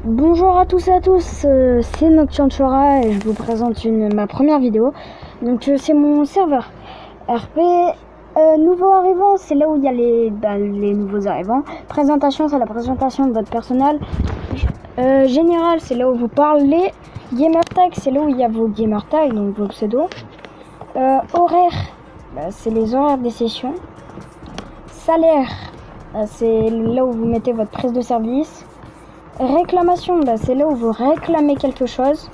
Bonjour à tous et à tous, c'est Nocturne Chora et je vous présente ma première vidéo. Donc c'est mon serveur RP. Nouveau arrivant, c'est là où il y a les nouveaux arrivants. Présentation, c'est la présentation de votre personnel. Général, c'est là où vous parlez. Gamer tag, c'est là où il y a vos gamer tags, donc vos pseudos. Horaire, c'est les horaires des sessions. Salaire, c'est là où vous mettez votre prise de service. Réclamation, c'est là où vous réclamez quelque chose.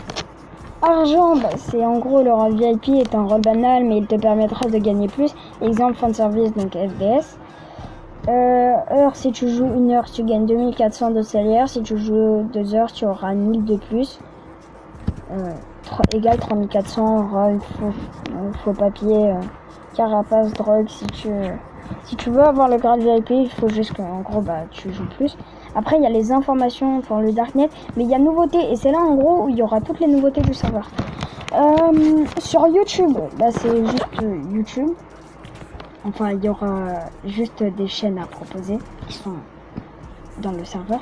Argent, c'est en gros le rôle VIP est un rôle banal mais il te permettra de gagner plus. Exemple fin de service, donc FDS. Heure, si tu joues 1 heure tu gagnes 2400 de salaire. Si tu joues 2 heures tu auras 1000 de plus. Égal 3400. Rôle, faux papier, carapace, drogue. Si tu veux avoir le grade VIP, il faut juste qu'en gros tu joues plus. Après il y a les informations pour le Darknet, mais il y a nouveautés et c'est là en gros où il y aura toutes les nouveautés du serveur. Sur YouTube, c'est juste YouTube. Enfin il y aura juste des chaînes à proposer qui sont dans le serveur.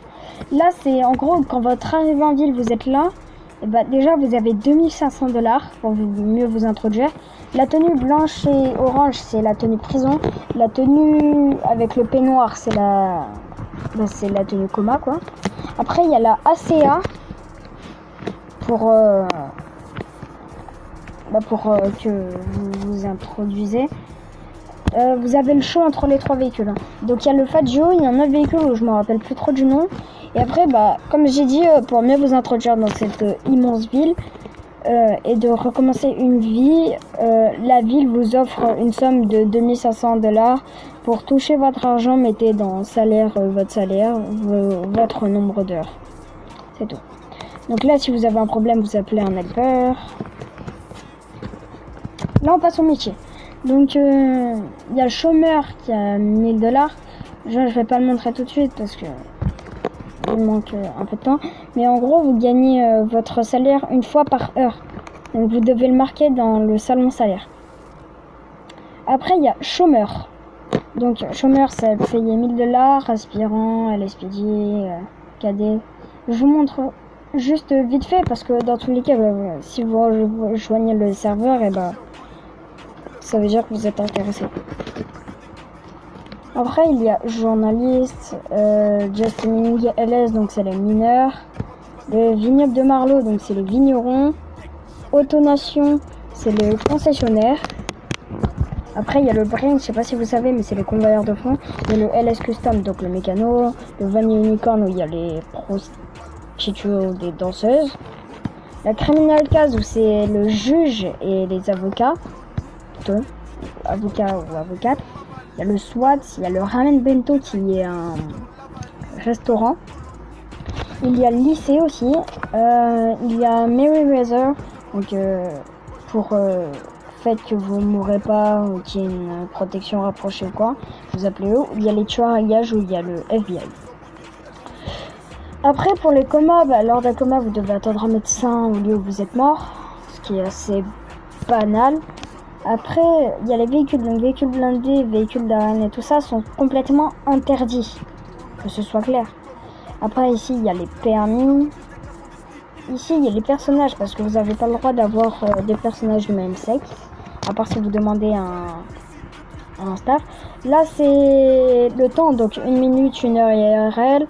Là c'est en gros quand votre arrivée en ville vous êtes là, et déjà vous avez 2500 $ pour mieux vous introduire. La tenue blanche et orange c'est la tenue prison. La tenue avec le peignoir c'est la tenue coma quoi. Après il y a la ACA pour que vous vous introduisez. Vous avez le choix entre les trois véhicules. Donc il y a le Fat Joe, il y a un autre véhicule où je me rappelle plus trop du nom. Et après comme j'ai dit, pour mieux vous introduire dans cette immense ville et de recommencer une vie, la ville vous offre une somme de 2500 $. Pour toucher votre argent, mettez dans salaire votre salaire, votre nombre d'heures. C'est tout. Donc là, si vous avez un problème, vous appelez un helper. Là, on passe au métier. Donc, il y a le chômeur qui a 1000 $. Je vais pas le montrer tout de suite parce que il manque un peu de temps. Mais en gros, vous gagnez votre salaire une fois par heure. Donc, vous devez le marquer dans le salon salaire. Après, il y a chômeur. Donc, chômeur, ça paye 1000 $, aspirant, LSPD, cadet. Je vous montre juste vite fait parce que dans tous les cas, si vous rejoignez le serveur, ça veut dire que vous êtes intéressé. Après, il y a journaliste, Justin LS, donc c'est les mineurs. Le vignoble de Marlowe, donc c'est les vignerons. Autonation, c'est les concessionnaires. Après, il y a le Brain, je sais pas si vous savez, mais c'est les convoyeurs de fonds. Il y a le LS Custom, donc le mécano. Le Vanille Unicorn, où il y a les prostituées, des danseuses. La Criminal Case, où c'est le juge et les avocats. Avocat ou avocate. Il y a le SWAT, il y a le Ramen Bento qui est un restaurant. Il y a le lycée aussi. Il y a Meriwether, donc pour fait que vous ne mourrez pas ou qu'il y ait une protection rapprochée ou quoi, vous appelez eux. Il y a les tueurs à gages où il y a le FBI. Après pour les comas, lors d'un coma vous devez attendre un médecin au lieu où vous êtes mort, ce qui est assez banal. Après il y a les véhicules, donc véhicules blindés, véhicules d'arène et tout ça sont complètement interdits, que ce soit clair. Après ici il y a les permis. Ici il y a les personnages parce que vous n'avez pas le droit d'avoir des personnages du même sexe, à part si vous demandez un staff. Là c'est le temps, donc 1 minute, 1 heure IRL.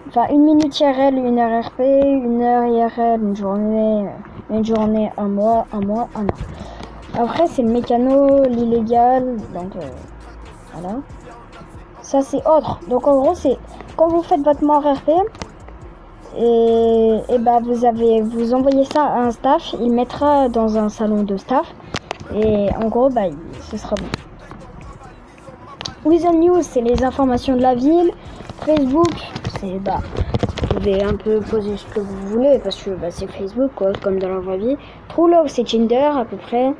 Enfin 1 minute IRL, 1 heure RP, 1 heure IRL, une journée, un mois, un an. Après c'est le mécano, l'illégal, donc voilà. Ça c'est autre. Donc en gros c'est quand vous faites votre mort RP et vous envoyez ça à un staff, il mettra dans un salon de staff et en gros ce sera bon. With the News, c'est les informations de la ville. Facebook, c'est vous pouvez un peu poser ce que vous voulez parce que c'est Facebook quoi, comme dans la vraie vie. True Love, c'est Tinder à peu près.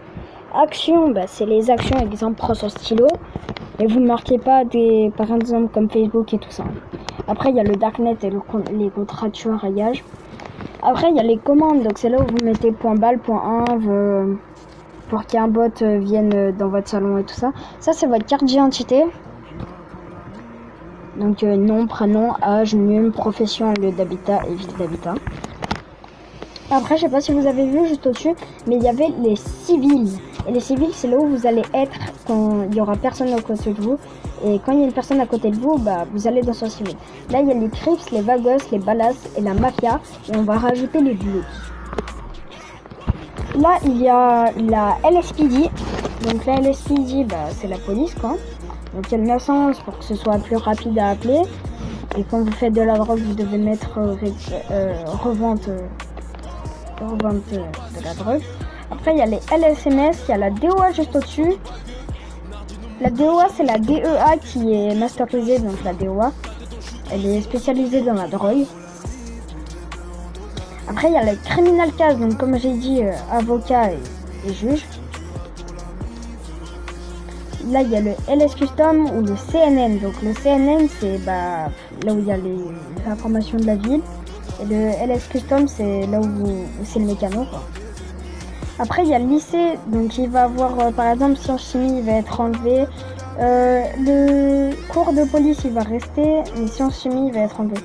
Action, c'est les actions, exemple prends son stylo et vous ne marquez pas par exemple comme Facebook et tout ça. Après il y a le Darknet et les contrats tueurs à gages. Après il y a les commandes, donc c'est là où vous mettez .bal, .inv pour qu'un bot vienne dans votre salon et tout ça. Ça c'est votre carte d'identité. Donc nom, prénom, âge, NUM, profession, lieu d'habitat et ville d'habitat. Après, je sais pas si vous avez vu juste au-dessus, mais il y avait les civils. Et les civils, c'est là où vous allez être quand il y aura personne à côté de vous. Et quand il y a une personne à côté de vous, bah vous allez dans son civil. Là, il y a les Crips, les Vagos, les Ballas et la Mafia. Et on va rajouter les Bloods. Là, il y a la LSPD. Donc la LSPD, bah, c'est la police, quoi. Donc il y a le 911 pour que ce soit plus rapide à appeler. Et quand vous faites de la drogue, vous devez mettre revente de la drogue. Après, il y a les LSMS, il y a la DOA juste au-dessus. La DOA, c'est la DEA qui est masterisée, donc la DOA. Elle est spécialisée dans la drogue. Après, il y a les criminal case, donc comme j'ai dit, avocat et juge. Là, il y a le LS Custom ou le CNN. Donc le CNN, c'est là où il y a les informations de la ville. Et le LS Custom, c'est là où c'est le mécano, quoi. Après, il y a le lycée. Donc il va avoir, par exemple, sciences chimie, il va être enlevé. Le cours de police, il va rester. Mais sciences chimie, il va être enlevé.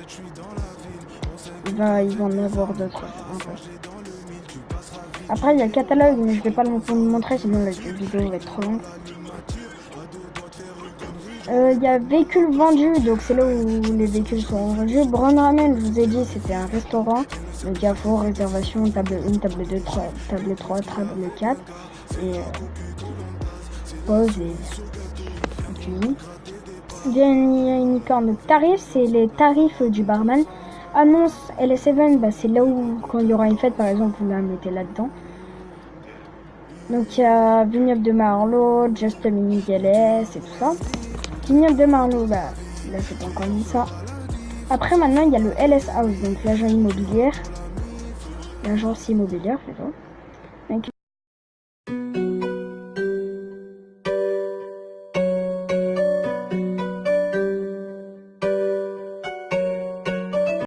Il va en avoir d'autres. Après, il y a le catalogue, mais je vais pas vous montrer, sinon la vidéo va être trop longue. Il y a véhicules vendus, donc c'est là où les véhicules sont vendus. Brown Ramen, je vous ai dit, c'était un restaurant. Donc il y a fort, réservation, table 1, table 2, table 3, table 4. Et pause et fini. Il y a une licorne. Donc tarif, c'est les tarifs du barman. Annonce LS7, bah, c'est là où quand il y aura une fête par exemple, vous la mettez là-dedans. Donc il y a Vignoble de Marlowe, Just a Mini DLS et tout ça. Vignoble de Marlowe, bah là c'est pas encore mis ça. Après maintenant il y a le LS House, donc l'agent immobilière. L'agence immobilière plutôt.